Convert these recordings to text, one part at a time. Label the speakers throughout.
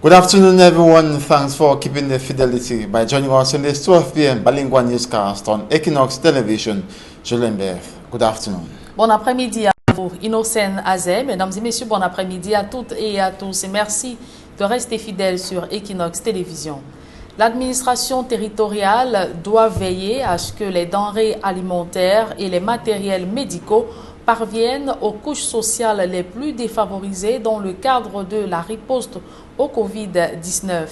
Speaker 1: Good afternoon, everyone. Thanks for keeping the fidelity by joining us in this 12 p.m. bilingual newscast on Equinox Television. Je l'embête. Good afternoon.
Speaker 2: Bon après-midi à vous, Innocent Azé. Mesdames et messieurs, bon après-midi à toutes et à tous. Et merci de rester fidèles sur Equinox Télévision. L'administration territoriale doit veiller à ce que les denrées alimentaires et les matériels médicaux parviennent aux couches sociales les plus défavorisées dans le cadre de la riposte au Covid-19.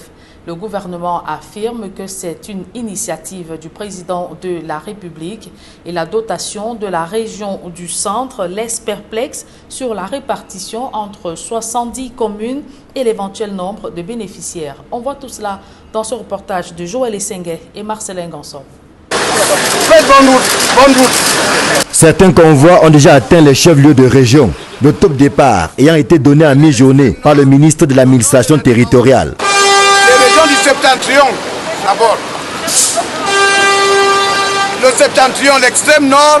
Speaker 2: Le gouvernement affirme que c'est une initiative du président de la République et la dotation de la région du centre laisse perplexe sur la répartition entre 70 communes et l'éventuel nombre de bénéficiaires. On voit tout cela dans ce reportage de Joël Essengue et Marcelin Gansov.
Speaker 3: Certains convois ont déjà atteint les chefs-lieux de région, le top départ ayant été donné à mi-journée par le ministre de l'administration territoriale.
Speaker 4: Les régions du septentrion, d'abord. Le septentrion, l'extrême nord,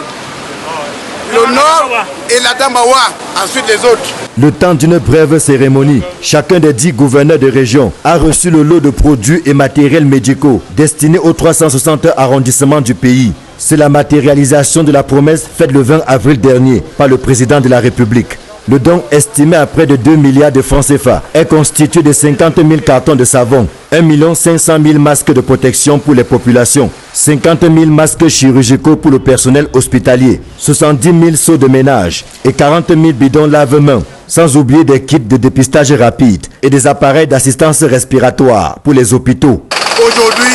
Speaker 4: le nord et la Dambawa, ensuite les autres.
Speaker 3: Le temps d'une brève cérémonie, chacun des 10 gouverneurs de région a reçu le lot de produits et matériels médicaux destinés aux 360 arrondissements du pays. C'est la matérialisation de la promesse faite le 20 avril dernier par le président de la République. Le don, estimé à près de 2 milliards de francs CFA, est constitué de 50 000 cartons de savon, 1 500 000 masques de protection pour les populations, 50 000 masques chirurgicaux pour le personnel hospitalier, 70 000 seaux de ménage et 40 000 bidons lave-mains, sans oublier des kits de dépistage rapide et des appareils d'assistance respiratoire pour les hôpitaux.
Speaker 4: Aujourd'hui,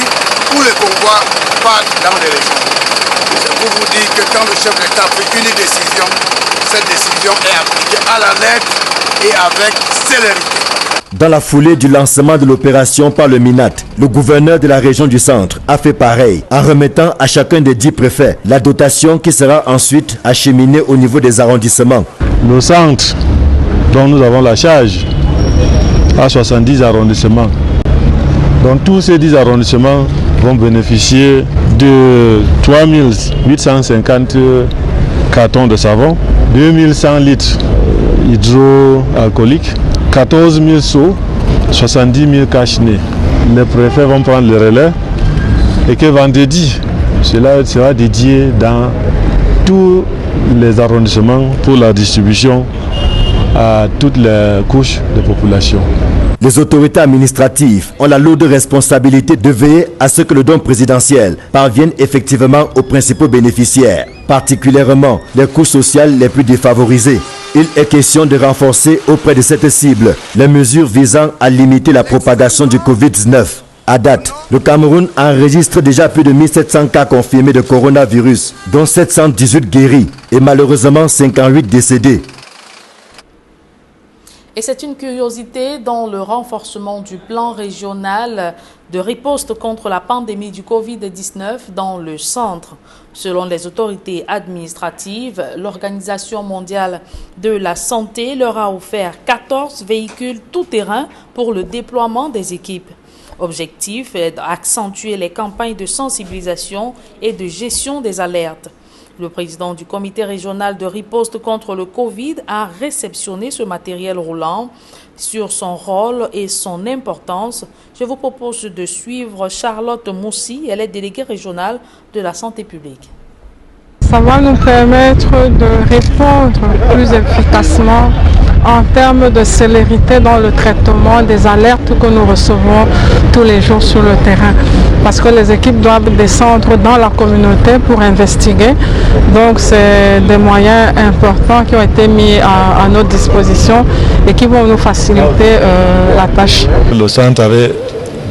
Speaker 4: tous les convois partent dans les régions. Je vous dis que quand le chef d'État fait une décision, cette décision est appliquée à la lettre et avec célérité.
Speaker 3: Dans la foulée du lancement de l'opération par le MINAT, le gouverneur de la région du centre a fait pareil en remettant à chacun des 10 préfets la dotation qui sera ensuite acheminée au niveau des arrondissements.
Speaker 5: Le centre dont nous avons la charge a 70 arrondissements. Donc tous ces 10 arrondissements vont bénéficier de 3 850 cartons de savon, 2100 litres hydroalcooliques, 14 000 seaux, 70 000 cache-nez. Les préfets vont prendre le relais et que vendredi, cela sera dédié dans tous les arrondissements pour la distribution à toutes les couches de population.
Speaker 3: Les autorités administratives ont la lourde responsabilité de veiller à ce que le don présidentiel parvienne effectivement aux principaux bénéficiaires, particulièrement les couches sociales les plus défavorisées. Il est question de renforcer auprès de cette cible les mesures visant à limiter la propagation du Covid-19. À date, le Cameroun enregistre déjà plus de 1700 cas confirmés de coronavirus, dont 718 guéris et malheureusement 58 décédés.
Speaker 2: Et c'est une curiosité dans le renforcement du plan régional de riposte contre la pandémie du Covid-19 dans le centre. Selon les autorités administratives, l'Organisation mondiale de la santé leur a offert 14 véhicules tout-terrain pour le déploiement des équipes. Objectif est d'accentuer les campagnes de sensibilisation et de gestion des alertes. Le président du comité régional de riposte contre le Covid a réceptionné ce matériel roulant. Sur son rôle et son importance, je vous propose de suivre Charlotte Moussi, elle est déléguée régionale de la santé publique.
Speaker 6: Ça va nous permettre de répondre plus efficacement en termes de célérité dans le traitement des alertes que nous recevons tous les jours sur le terrain. Parce que les équipes doivent descendre dans la communauté pour investiguer. Donc c'est des moyens importants qui ont été mis à notre disposition et qui vont nous faciliter la tâche.
Speaker 5: Le centre avait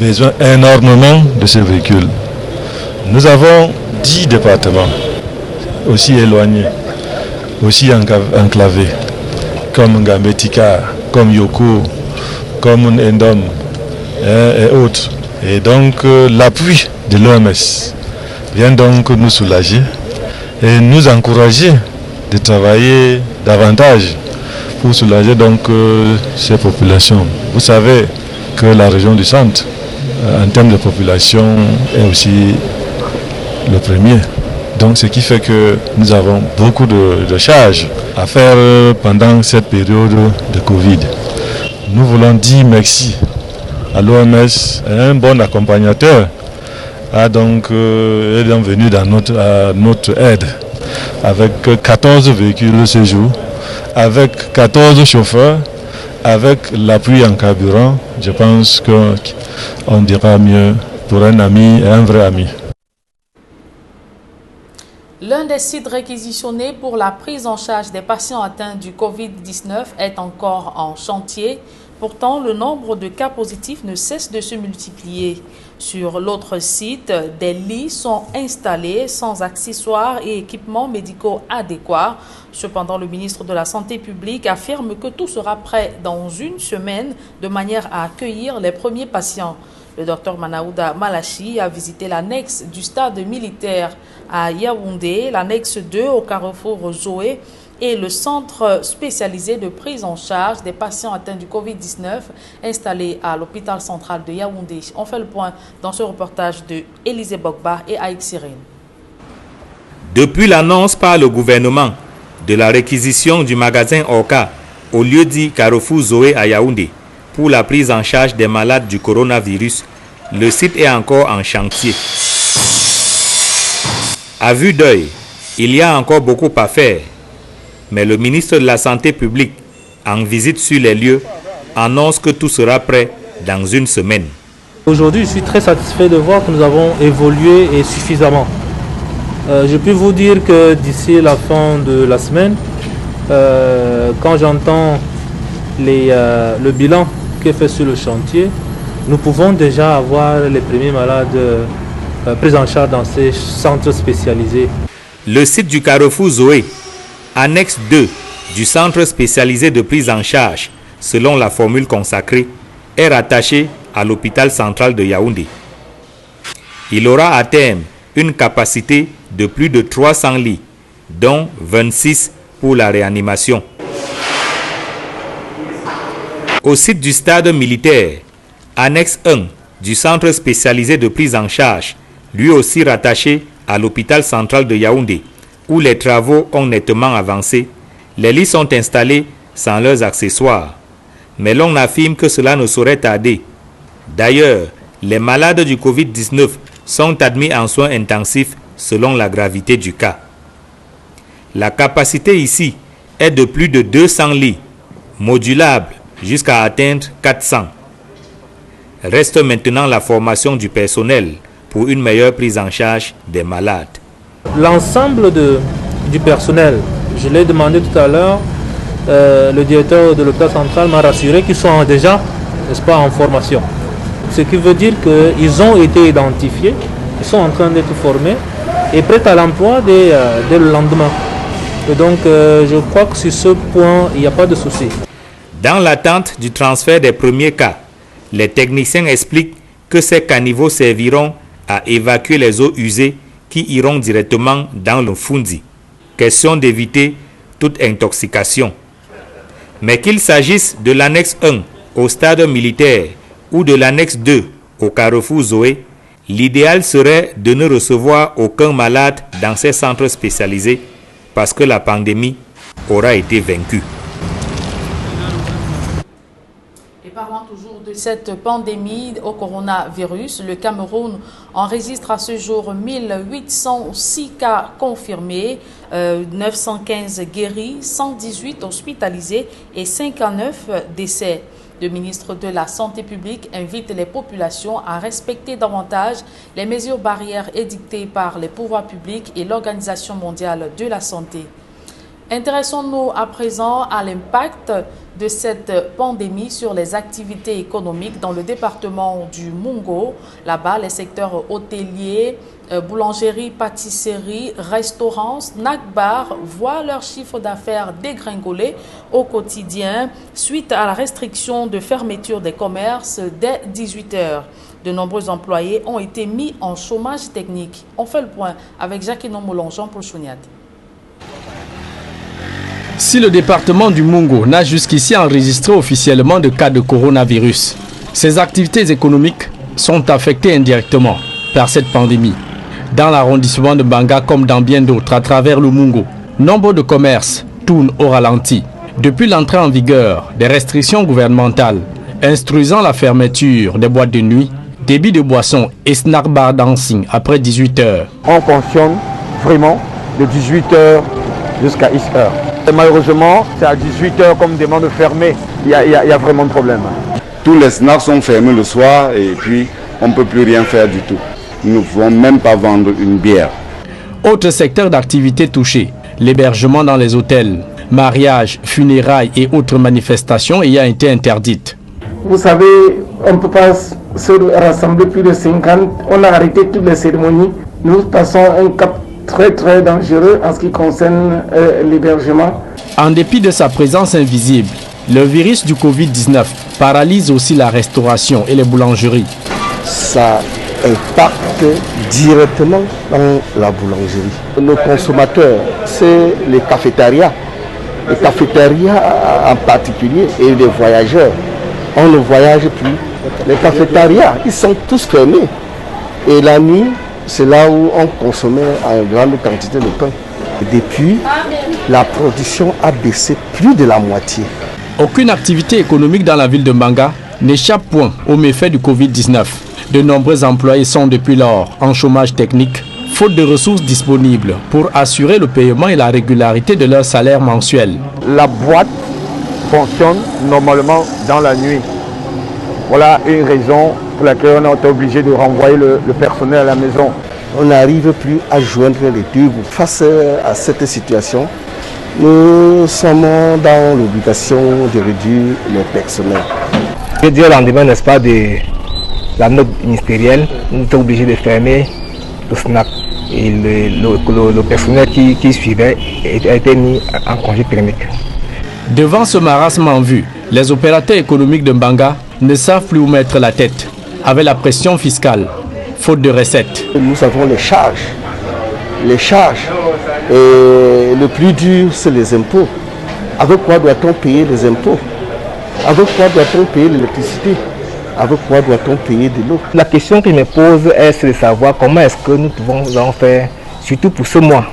Speaker 5: besoin énormément de ces véhicules. Nous avons 10 départements aussi éloignés, aussi enclavés, comme Gambetika, comme Yoko, comme Ndom et autres. Et donc l'appui de l'OMS vient donc nous soulager et nous encourager de travailler davantage pour soulager donc ces populations. Vous savez que la région du centre, en termes de population, est aussi le premier. Donc ce qui fait que nous avons beaucoup de charges à faire pendant cette période de Covid. Nous voulons dire merci à l'OMS, un bon accompagnateur, est donc venu à notre aide avec 14 véhicules ce jour, avec 14 chauffeurs, avec l'appui en carburant. Je pense qu'on dira mieux pour un ami et un vrai ami.
Speaker 2: L'un des sites réquisitionnés pour la prise en charge des patients atteints du Covid-19 est encore en chantier. Pourtant, le nombre de cas positifs ne cesse de se multiplier. Sur l'autre site, des lits sont installés sans accessoires et équipements médicaux adéquats. Cependant, le ministre de la Santé publique affirme que tout sera prêt dans une semaine de manière à accueillir les premiers patients. Le docteur Manaouda Malachi a visité l'annexe du stade militaire à Yaoundé, l'annexe 2 au carrefour Zoé et le centre spécialisé de prise en charge des patients atteints du Covid-19 installé à l'hôpital central de Yaoundé. On fait le point dans ce reportage de Élisée Bogba et Aïk Sirène.
Speaker 7: Depuis l'annonce par le gouvernement de la réquisition du magasin Orca au lieu dit carrefour Zoé à Yaoundé, pour la prise en charge des malades du coronavirus, le site est encore en chantier. À vue d'œil, il y a encore beaucoup à faire, mais le ministre de la Santé publique, en visite sur les lieux, annonce que tout sera prêt dans une semaine.
Speaker 8: Aujourd'hui, je suis très satisfait de voir que nous avons évolué et suffisamment. Je peux vous dire que d'ici la fin de la semaine, quand j'entends le bilan qui est fait sur le chantier, nous pouvons déjà avoir les premiers malades pris en charge dans ces centres spécialisés.
Speaker 7: Le site du carrefour Zoé, annexe 2 du centre spécialisé de prise en charge, selon la formule consacrée, est rattaché à l'hôpital central de Yaoundé. Il aura à terme une capacité de plus de 300 lits, dont 26 pour la réanimation. Au site du stade militaire, annexe 1 du centre spécialisé de prise en charge, lui aussi rattaché à l'hôpital central de Yaoundé, où les travaux ont nettement avancé, les lits sont installés sans leurs accessoires. Mais l'on affirme que cela ne saurait tarder. D'ailleurs, les malades du Covid-19 sont admis en soins intensifs selon la gravité du cas. La capacité ici est de plus de 200 lits, modulables jusqu'à atteindre 400. Reste maintenant la formation du personnel pour une meilleure prise en charge des malades.
Speaker 8: L'ensemble du personnel, je l'ai demandé tout à l'heure, le directeur de l'hôpital central m'a rassuré qu'ils sont déjà, n'est-ce pas, en formation. Ce qui veut dire qu'ils ont été identifiés, ils sont en train d'être formés et prêts à l'emploi dès le lendemain. Et donc je crois que sur ce point, il n'y a pas de souci.
Speaker 7: Dans l'attente du transfert des premiers cas, les techniciens expliquent que ces caniveaux serviront à évacuer les eaux usées qui iront directement dans le Fundi. Question d'éviter toute intoxication. Mais qu'il s'agisse de l'annexe 1 au stade militaire ou de l'annexe 2 au carrefour Zoé, l'idéal serait de ne recevoir aucun malade dans ces centres spécialisés parce que la pandémie aura été vaincue.
Speaker 2: Parlant toujours de cette pandémie au coronavirus, le Cameroun enregistre à ce jour 1806 cas confirmés, 915 guéris, 118 hospitalisés et 59 décès. Le ministre de la Santé publique invite les populations à respecter davantage les mesures barrières édictées par les pouvoirs publics et l'Organisation mondiale de la santé. Intéressons-nous à présent à l'impact de cette pandémie sur les activités économiques dans le département du Mungo. Là-bas, les secteurs hôteliers, boulangerie, pâtisserie, restaurants, snack-bar voient leur chiffre d'affaires dégringoler au quotidien suite à la restriction de fermeture des commerces dès 18 h. De nombreux employés ont été mis en chômage technique. On fait le point avec Jacqueline Moulon-Jean pour Chouniat.
Speaker 9: Si le département du Mungo n'a jusqu'ici enregistré officiellement de cas de coronavirus, ses activités économiques sont affectées indirectement par cette pandémie. Dans l'arrondissement de Banga comme dans bien d'autres à travers le Mungo, nombre de commerces tournent au ralenti. Depuis l'entrée en vigueur des restrictions gouvernementales instruisant la fermeture des boîtes de nuit, débit de boissons et snack bar dancing après 18h.
Speaker 10: On fonctionne vraiment de 18h jusqu'à 10h. Et malheureusement, c'est à 18h comme demande fermée. Il y a vraiment de problème.
Speaker 11: Tous les snacks sont fermés le soir et puis on ne peut plus rien faire du tout. Nous ne pouvons même pas vendre une bière.
Speaker 9: Autre secteur d'activité touché, l'hébergement dans les hôtels, mariages, funérailles et autres manifestations ayant été interdites.
Speaker 12: Vous savez, on ne peut pas se rassembler plus de 50. On a arrêté toutes les cérémonies. Nous passons un cap très dangereux en ce qui concerne l'hébergement.
Speaker 9: En dépit de sa présence invisible, le virus du Covid-19 paralyse aussi la restauration et les boulangeries.
Speaker 10: Ça impacte directement dans la boulangerie. Nos consommateurs, c'est les cafétérias. Les cafétérias en particulier et les voyageurs. On ne voyage plus. Les cafétérias, ils sont tous fermés. Et la nuit, c'est là où on consommait en grande quantité de pain. Et depuis, la production a baissé plus de la moitié.
Speaker 9: Aucune activité économique dans la ville de Mbanga n'échappe point aux méfaits du Covid-19. De nombreux employés sont depuis lors en chômage technique, faute de ressources disponibles pour assurer le paiement et la régularité de leur salaire mensuel.
Speaker 10: La boîte fonctionne normalement dans la nuit. Voilà une raison pour laquelle on a été obligé de renvoyer le personnel à la maison. On n'arrive plus à joindre les deux bouts. Face à cette situation, nous sommes dans l'obligation de réduire le personnel.
Speaker 13: Je veux dire, au lendemain, n'est-ce pas, de la note ministérielle, nous sommes obligés de fermer le SNAC. Et le personnel qui suivait a été mis en congé thermique.
Speaker 9: Devant ce marasme en vue, les opérateurs économiques de Mbanga ne savent plus où mettre la tête. Avec la pression fiscale, faute de recettes.
Speaker 10: Nous avons les charges. Les charges. Et le plus dur, c'est les impôts. Avec quoi doit-on payer les impôts? Avec quoi doit-on payer l'électricité? Avec quoi doit-on payer de l'eau?
Speaker 13: La question que je me pose est de savoir comment est-ce que nous pouvons en faire, surtout pour ce mois,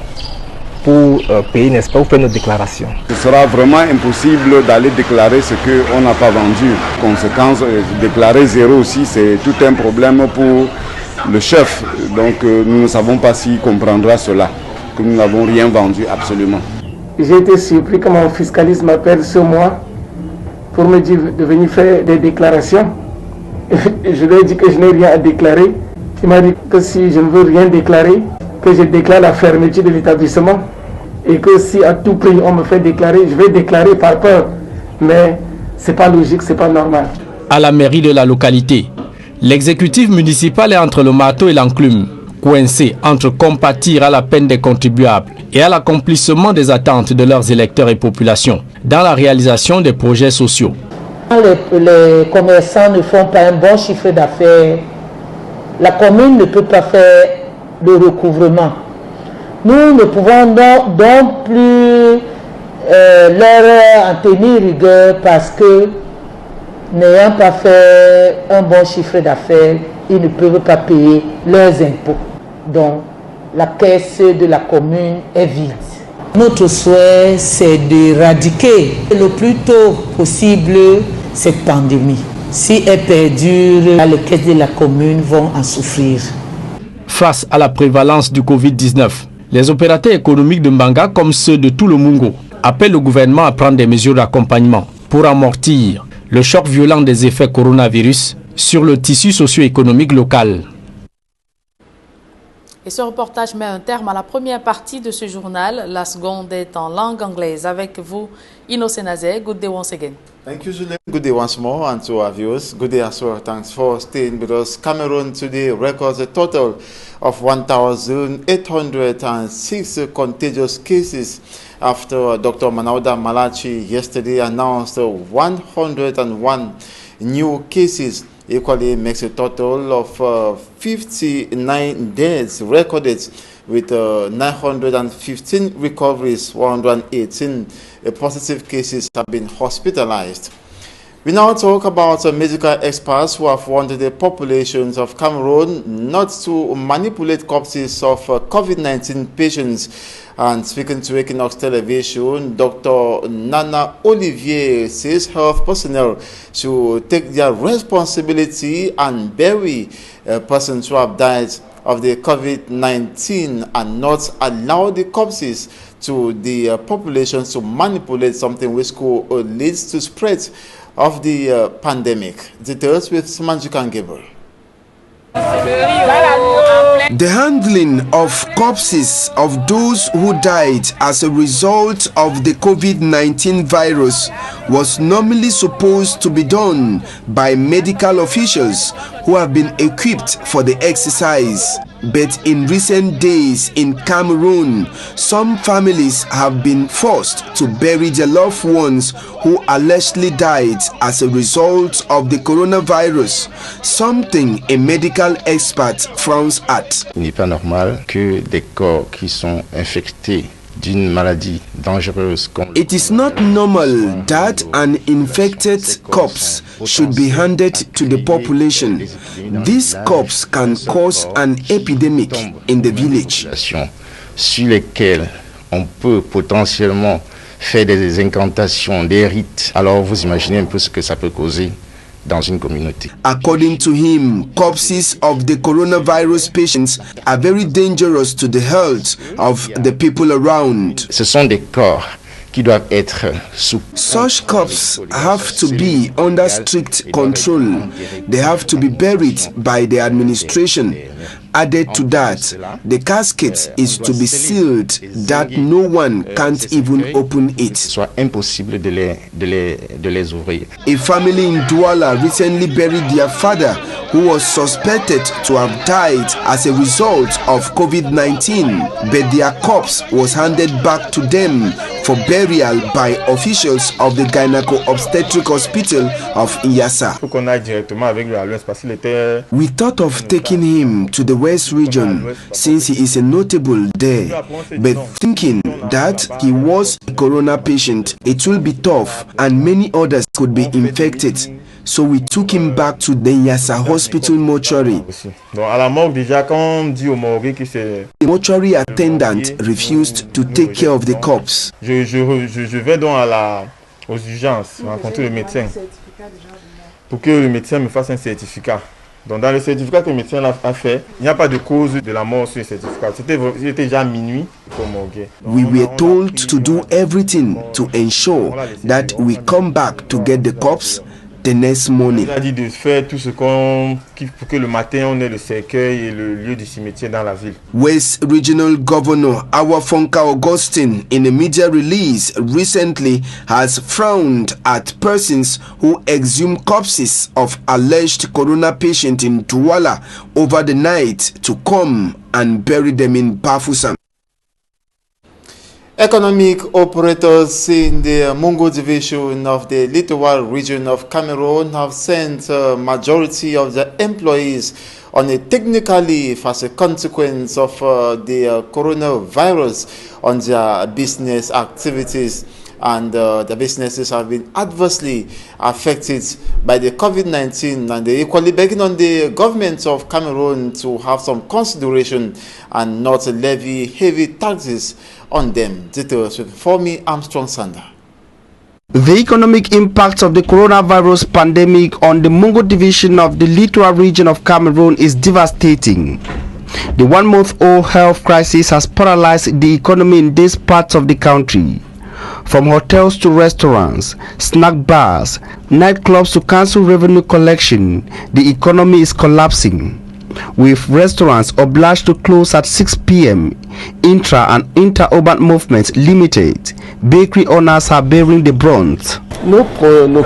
Speaker 13: pour payer, n'est-ce pas, ou faire nos déclarations.
Speaker 11: Ce sera vraiment impossible d'aller déclarer ce qu'on n'a pas vendu. Conséquence, déclarer zéro aussi, c'est tout un problème pour le chef. Donc nous ne savons pas s'il comprendra cela, que nous n'avons rien vendu absolument.
Speaker 12: J'ai été surpris que mon fiscaliste m'appelle ce mois pour me dire de venir faire des déclarations. Je lui ai dit que je n'ai rien à déclarer. Il m'a dit que si je ne veux rien déclarer, que je déclare la fermeture de l'établissement. Et que si à tout prix on me fait déclarer, je vais déclarer par peur. Mais ce n'est pas logique, ce n'est pas normal.
Speaker 9: À la mairie de la localité, l'exécutif municipal est entre le marteau et l'enclume, coincé entre compatir à la peine des contribuables et à l'accomplissement des attentes de leurs électeurs et populations dans la réalisation des projets sociaux.
Speaker 14: Les commerçants ne font pas un bon chiffre d'affaires. La commune ne peut pas faire de recouvrement. Nous ne pouvons donc plus leur en tenir rigueur parce que, n'ayant pas fait un bon chiffre d'affaires, ils ne peuvent pas payer leurs impôts. Donc, la caisse de la commune est vide. Notre souhait, c'est d'éradiquer le plus tôt possible cette pandémie. Si elle perdure, les caisses de la commune vont en souffrir.
Speaker 9: Face à la prévalence du Covid-19, les opérateurs économiques de Mbanga, comme ceux de tout le Mungo, appellent le gouvernement à prendre des mesures d'accompagnement pour amortir le choc violent des effets coronavirus sur le tissu socio-économique local.
Speaker 2: Et ce reportage met un terme à la première partie de ce journal. La seconde est en langue anglaise. Avec vous, Innocent Azé. Good day once again.
Speaker 1: Thank you, Julien. Good day once more, and to our viewers. Good day as well. Thanks for staying with us. Cameroon today records a total of 1,806 contagious cases after Dr. Manauda Malachi yesterday announced 101 new cases. Equally makes a total of 59 deaths recorded with 915 recoveries, 118 positive cases have been hospitalized. We now talk about medical experts who have warned the populations of Cameroon not to manipulate corpses of COVID-19 patients. And speaking to Equinox Television, Dr. Nana Olivier says health personnel should take their responsibility and bury persons who have died of the COVID-19 and not allow the corpses to the populations to manipulate something which could lead to spread of the pandemic. Details with Manjukan Gabriel.
Speaker 15: The handling of corpses of those who died as a result of the COVID-19 virus was normally supposed to be done by medical officials who have been equipped for the exercise. But in recent days in Cameroon, some families have been forced to bury their loved ones who allegedly died as a result of the coronavirus, something a medical expert frowns at.
Speaker 16: Il n'est pas normal que des corps qui sont infectés d'une maladie dangereuse comme
Speaker 15: It is not normal that an infected corpse should be handed to the population. This corpse can cause an epidemic in the village.
Speaker 16: Sur lesquels on peut potentiellement faire des incantations, des rites. Alors vous imaginez un peu ce que ça peut causer dans une communauté.
Speaker 15: According to him, corpses of the coronavirus patients are very dangerous to the health of the people around.
Speaker 16: Ce sont des corps qui doivent être sous.
Speaker 15: Such corpses have to be under strict control. They have to be buried by the administration. Added to that, the casket is to be sealed that no one can't even open it.
Speaker 16: Soit impossible de les ouvrir.
Speaker 15: A family in Douala recently buried their father who was suspected to have died as a result of COVID-19, but their corpse was handed back to them for burial by officials of the Gynecological Hospital of Inyassa. We thought of taking him to the West region since he is a notable there, but thinking that he was a corona patient, it will be tough and many others could be infected. So we took him back to the Inyassa Hospital mortuary. The mortuary attendant refused to take care of the corpse.
Speaker 17: Je vais donc aux urgences rencontrer le médecin pour que le médecin me fasse un certificat. Donc dans le certificat que le médecin a fait, il n'y a pas de cause de la mort sur le certificat. C'était déjà minuit pour morguer.
Speaker 15: We were told to do everything to ensure that we come back to get the corpse the next morning.
Speaker 17: Il a dit de faire tout ce pour que le matin on ait le cercueil et le lieu du cimetière dans la ville.
Speaker 15: West Regional Governor Awafonka Augustine, in a media release recently, has frowned at persons who exhume corpses of alleged corona patients in Douala over the night to come and bury them in Bafoussam.
Speaker 1: Economic operators in the Mungo division of the Littoral region of Cameroon have sent a majority of their employees on a technical leave as a consequence of the coronavirus on their business activities. And the businesses have been adversely affected by the COVID-19, and they equally begging on the government of Cameroon to have some consideration and not levy heavy taxes on them. Details with Formi Armstrong Sander.
Speaker 18: The economic impact of the coronavirus pandemic on the Mungo division of the Littoral region of Cameroon is devastating. The one-month-old health crisis has paralyzed the economy in these parts of the country. From hotels to restaurants, snack bars, nightclubs to council revenue collection, the economy is collapsing, with restaurants obliged to close at 6 p.m. Intra and inter-urban movements limited. Bakery owners are bearing the brunt.
Speaker 10: Nos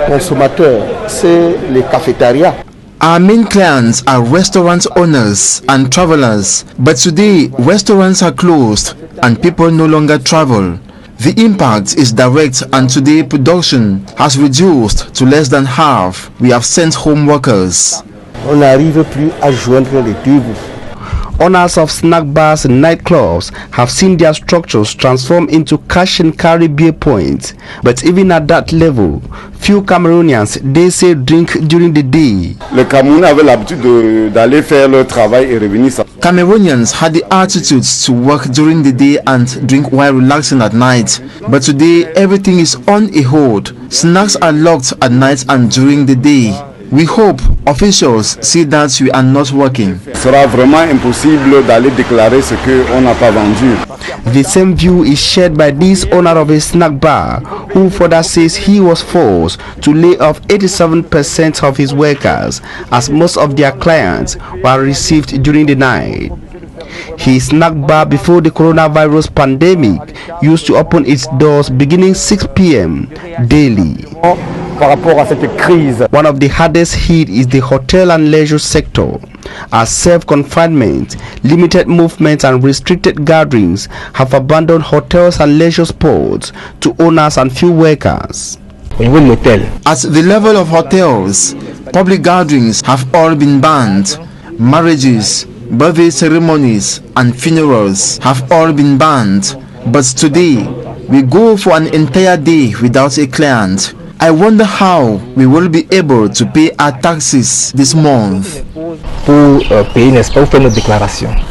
Speaker 10: consommateurs, c'est les cafétérias.
Speaker 1: Our main clients are restaurant owners and travelers, but today restaurants are closed and people no longer travel. The impact is direct, and today production has reduced to less than half. We have sent home workers.
Speaker 10: On n'arrive plus à joindre les deux bouts.
Speaker 18: Owners of snack bars and nightclubs have seen their structures transform into cash and carry beer points. But even at that level, few Cameroonians, they say, drink during the day.
Speaker 11: Les Camerounais avaient l'habitude d'aller faire leur travail et revenir.
Speaker 1: Cameroonians had the attitude to work during the day and drink while relaxing at night. But today, everything is on a hold. Snacks are locked at night and during the day. We hope officials see that we are not working.
Speaker 11: Il sera vraiment impossible d'aller déclarer ce qu'on n'a pas vendu.
Speaker 18: The same view is shared by this owner of a snack bar, who further says he was forced to lay off 87% of his workers, as most of their clients were received during the night. His snack bar before the coronavirus pandemic used to open its doors beginning 6 p.m. daily. One of the hardest hit is the hotel and leisure sector, as self-confinement, limited movement and restricted gatherings have abandoned hotels and leisure spots to owners and few workers.
Speaker 1: At the level of hotels, public gatherings have all been banned. Marriages, birthday ceremonies and funerals have all been banned. But today, we go for an entire day without a client. I wonder how we will be able to pay our taxes this month.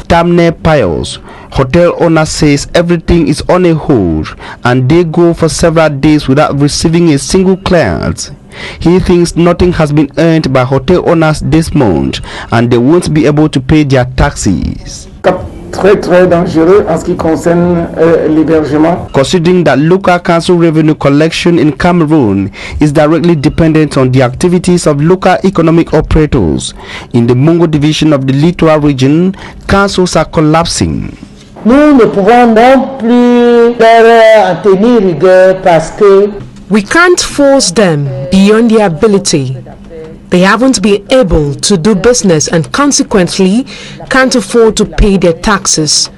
Speaker 18: Tamne Pius, hotel owner, says everything is on a hold and they go for several days without receiving a single client. He thinks nothing has been earned by hotel owners this month and they won't be able to pay their taxes.
Speaker 12: Très dangereux en ce qui concerne l'hébergement.
Speaker 18: Considering that local council revenue collection in Cameroon is directly dependent on the activities of local economic operators, in the Mungo division of the Littoral region, councils are collapsing.
Speaker 14: Nous ne pouvons non plus leur en tenir rigueur parce que
Speaker 19: we can't force them beyond their ability. They haven't been able to do business and consequently can't afford to pay their taxes.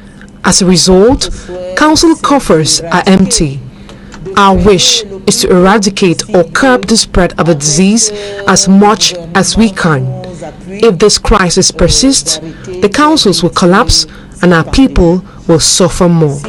Speaker 19: As a result, council coffers are empty. Our wish is to eradicate or curb the spread of the disease as much as we can. If this crisis persists, the councils will collapse and our people will suffer more.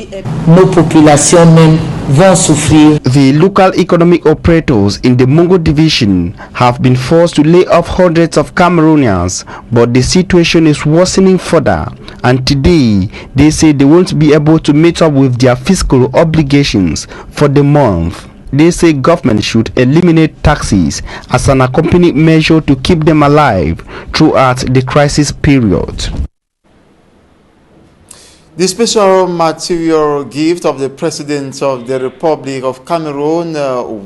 Speaker 14: Nos populations même vont souffrir.
Speaker 18: The local economic operators in the Mungo division have been forced to lay off hundreds of Cameroonians, but the situation is worsening further, and today they say they won't be able to meet up with their fiscal obligations for the month. They say government should eliminate taxes as an accompanying measure to keep them alive throughout the crisis period.
Speaker 1: The special material gift of the President of the Republic of Cameroon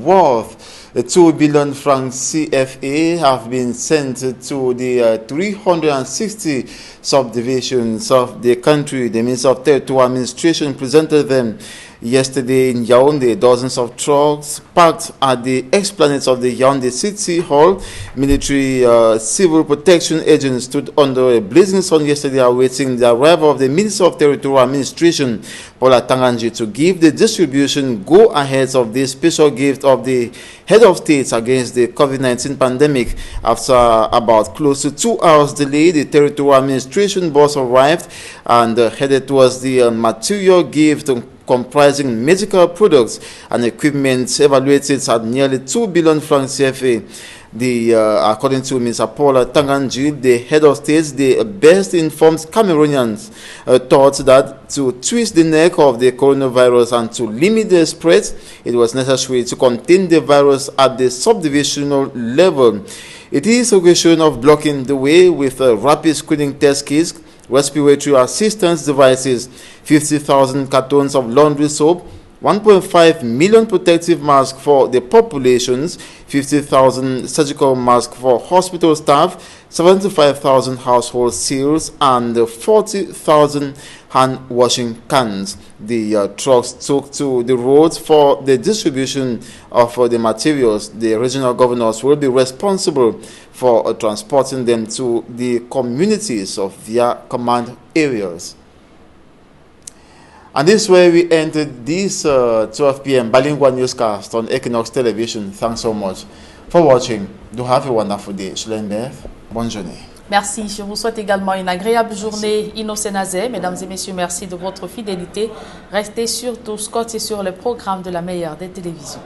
Speaker 1: worth 2 billion francs CFA have been sent to the 360 subdivisions of the country. The Minister of Territorial Administration presented them yesterday in Yaoundé. Dozens of trucks parked at the esplanade of the Yaoundé City Hall. Military civil protection agents stood under a blazing sun yesterday awaiting the arrival of the Minister of Territorial Administration, Paula Tanganji, to give the distribution go-ahead of this special gift of the head of state against the COVID-19 pandemic. After about close to 2 hours delay, the Territorial Administration bus arrived and headed towards the material gift comprising medical products and equipment evaluated at nearly 2 billion francs CFA. According to Mr. Paula Tanganji, the head of state, the best informed Cameroonians thought that to twist the neck of the coronavirus and to limit the spread, it was necessary to contain the virus at the subdivisional level. It is a question of blocking the way with rapid screening test kits, respiratory assistance devices, 50,000 cartons of laundry soap, 1.5 million protective masks for the populations, 50,000 surgical masks for hospital staff, 75,000 household seals, and 40,000 hand washing cans. The trucks took to the roads for the distribution of the materials. The regional governors will be responsible for transporting them to the communities of their command areas. And this way we ended this 12 p.m. bilingual newscast on Equinox Television. Thanks so much for watching. Do have a wonderful day. Bonne journée.
Speaker 2: Merci. Je vous souhaite également une agréable journée. Innocent Azé, mesdames et messieurs, merci de votre fidélité. Restez surtout scotchés sur le programme de la meilleure des télévisions.